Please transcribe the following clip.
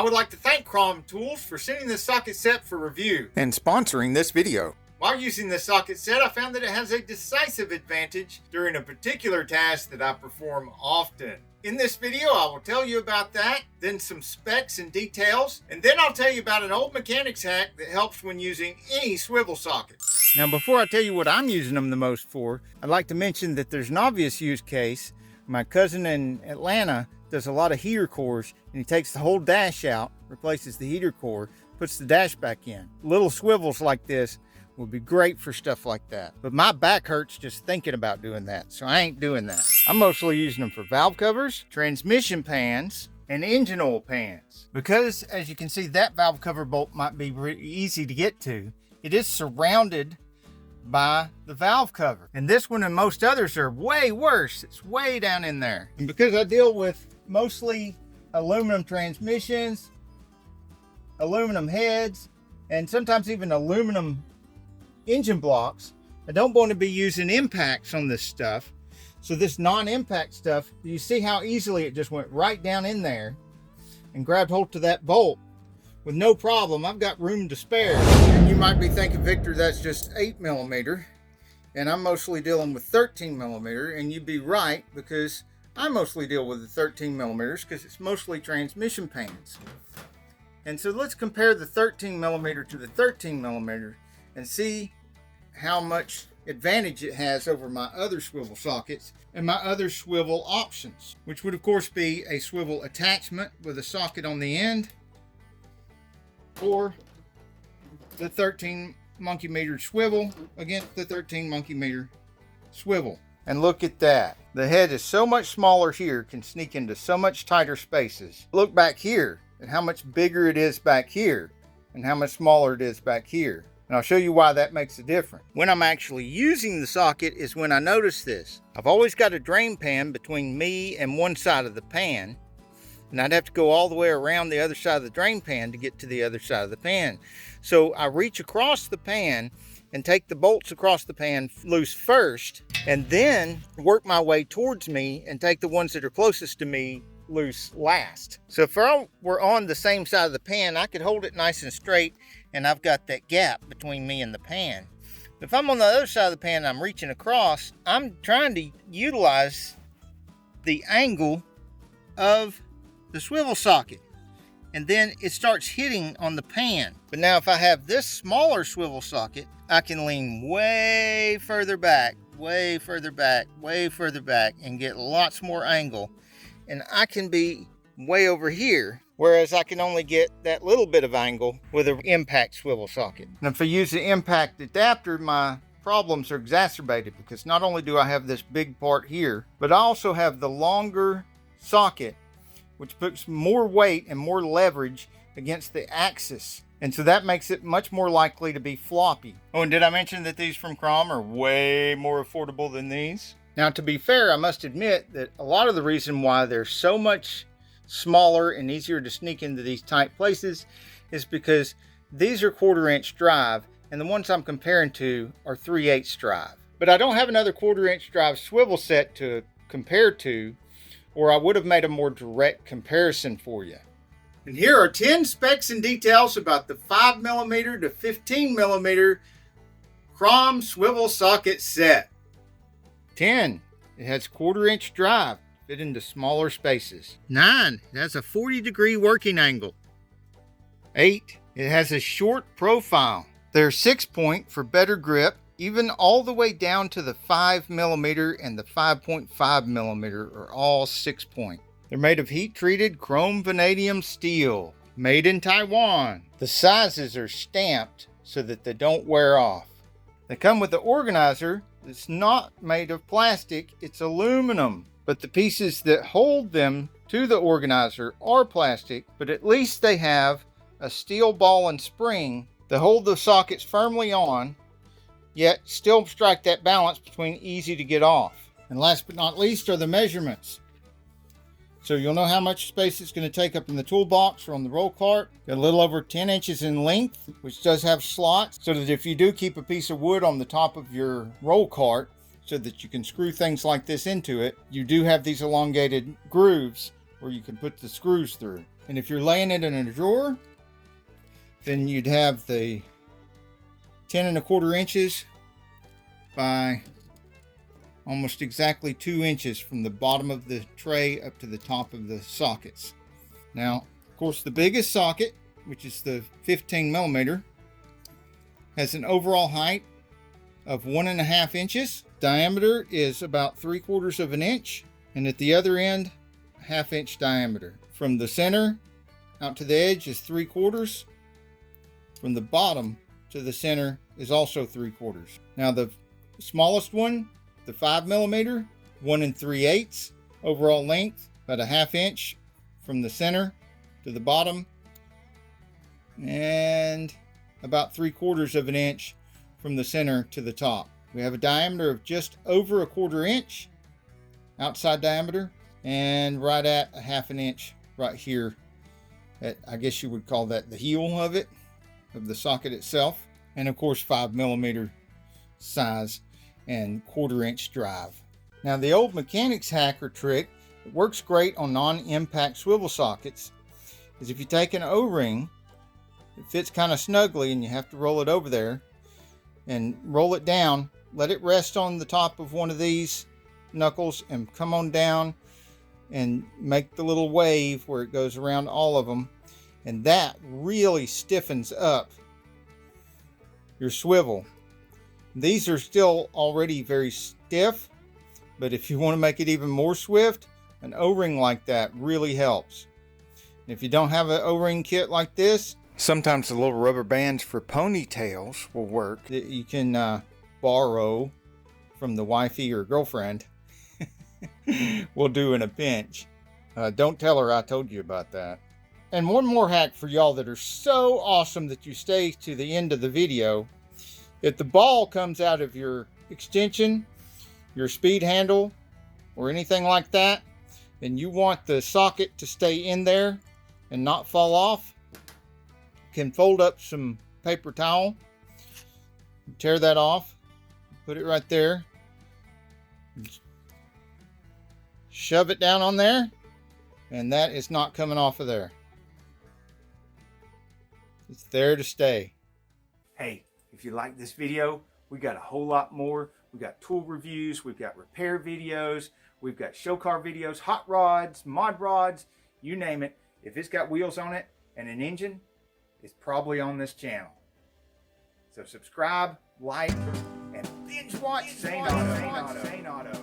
I would like to thank Crom Tools for sending this socket set for review and sponsoring this video. While using this socket set, I found that it has a decisive advantage during a particular task that I perform often. In this video, I will tell you about that, then some specs and details, and then I'll tell you about an old mechanics hack that helps when using any swivel socket. Now, before I tell you what I'm using them the most for, I'd like to mention that there's an obvious use case. My cousin in Atlanta does a lot of heater cores, and he takes the whole dash out, replaces the heater core, puts the dash back in. Little swivels like this would be great for stuff like that. But my back hurts just thinking about doing that, so I ain't doing that. I'm mostly using them for valve covers, transmission pans, and engine oil pans. Because, as you can see, that valve cover bolt might be pretty easy to get to. It is surrounded by the valve cover. And this one and most others are way worse. It's way down in there. And because I deal with mostly aluminum transmissions, aluminum heads, and sometimes even aluminum engine blocks, I don't want to be using impacts on this stuff. So this non-impact stuff, you see how easily it just went right down in there and grabbed hold to that bolt with no problem. I've got room to spare. And you might be thinking, Victor, that's just 8mm, and I'm mostly dealing with 13mm, and you'd be right, because I mostly deal with the 13mm because it's mostly transmission pans. And so let's compare the 13mm to the 13mm and see how much advantage it has over my other swivel sockets and my other swivel options, which would of course be a swivel attachment with a socket on the end, or the 13 monkey meter swivel against the 13 monkey meter swivel. And look at that. The head is so much smaller here, can sneak into so much tighter spaces. Look back here at how much bigger it is back here and how much smaller it is back here. And I'll show you why that makes a difference. When I'm actually using the socket is when I notice this. I've always got a drain pan between me and one side of the pan, and I'd have to go all the way around the other side of the drain pan to get to the other side of the pan. So I reach across the pan and take the bolts across the pan loose first, and then work my way towards me and take the ones that are closest to me loose last. So if I were on the same side of the pan, I could hold it nice and straight, and I've got that gap between me and the pan. If I'm on the other side of the pan and I'm reaching across, I'm trying to utilize the angle of the swivel socket, and then it starts hitting on the pan. But now if I have this smaller swivel socket, I can lean way further back, way further back, way further back, and get lots more angle, and I can be way over here, whereas I can only get that little bit of angle with an impact swivel socket. And if I use the impact adapter, my problems are exacerbated, because not only do I have this big part here, but I also have the longer socket, which puts more weight and more leverage against the axis. And so that makes it much more likely to be floppy. Oh, and did I mention that these from Crom are way more affordable than these? Now, to be fair, I must admit that a lot of the reason why they're so much smaller and easier to sneak into these tight places is because these are 1/4 inch drive, and the ones I'm comparing to are 3/8 drive. But I don't have another 1/4 inch drive swivel set to compare to, or I would have made a more direct comparison for you. And here are 10 specs and details about the 5mm to 15mm Crom swivel socket set. 10. It has 1/4 inch drive, fit into smaller spaces. 9. It has a 40-degree working angle. 8. It has a short profile. They're 6-point for better grip, even all the way down to the 5mm and the 5.5mm are all 6-point. They're made of heat-treated chrome vanadium steel, made in Taiwan. The sizes are stamped so that they don't wear off. They come with an organizer that's not made of plastic, it's aluminum. But the pieces that hold them to the organizer are plastic, but at least they have a steel ball and spring that hold the sockets firmly on, yet still strike that balance between easy to get off. And last but not least are the measurements. So you'll know how much space it's going to take up in the toolbox or on the roll cart. Got a little over 10 inches in length, which does have slots, so that if you do keep a piece of wood on the top of your roll cart so that you can screw things like this into it, you do have these elongated grooves where you can put the screws through. And if you're laying it in a drawer, then you'd have the 10 1/4 inches by almost exactly 2 inches from the bottom of the tray up to the top of the sockets. Now, of course, the biggest socket, which is the 15 millimeter, has an overall height of 1.5 inches. Diameter is about 3/4 of an inch, and at the other end, 1/2 inch diameter. From the center out to the edge is 3/4. From the bottom to the center is also 3/4. Now the smallest one, the 5 millimeter, 1 3/8 overall length, about 1/2 inch from the center to the bottom, and about 3/4 of an inch from the center to the top. We have a diameter of just over 1/4 inch outside diameter, and right at 1/2 inch right here at, I guess you would call that the heel of it, of the socket itself. And of course 5 millimeter size and 1/4 inch drive. Now the old mechanics hack or trick that works great on non-impact swivel sockets is if you take an O-ring, it fits kind of snugly and you have to roll it over there and roll it down, let it rest on the top of one of these knuckles and come on down and make the little wave where it goes around all of them, and that really stiffens up your swivel. These are still already very stiff, but if you want to make it even more swift, an O-ring like that really helps. If you don't have an O-ring kit like this, sometimes the little rubber bands for ponytails will work that you can borrow from the wifey or girlfriend. Will do in a pinch. Don't tell her I told you about that. And one more hack for y'all that are so awesome that you stay to the end of the video. If the ball comes out of your extension, your speed handle, or anything like that, then you want the socket to stay in there and not fall off. You can fold up some paper towel, tear that off, put it right there, shove it down on there, and that is not coming off of there. It's there to stay. Hey, if you like this video, we got a whole lot more. We got tool reviews, we've got repair videos, we've got show car videos, hot rods, mod rods, you name it. If it's got wheels on it and an engine, it's probably on this channel. So subscribe, like, and binge watch Saneauto.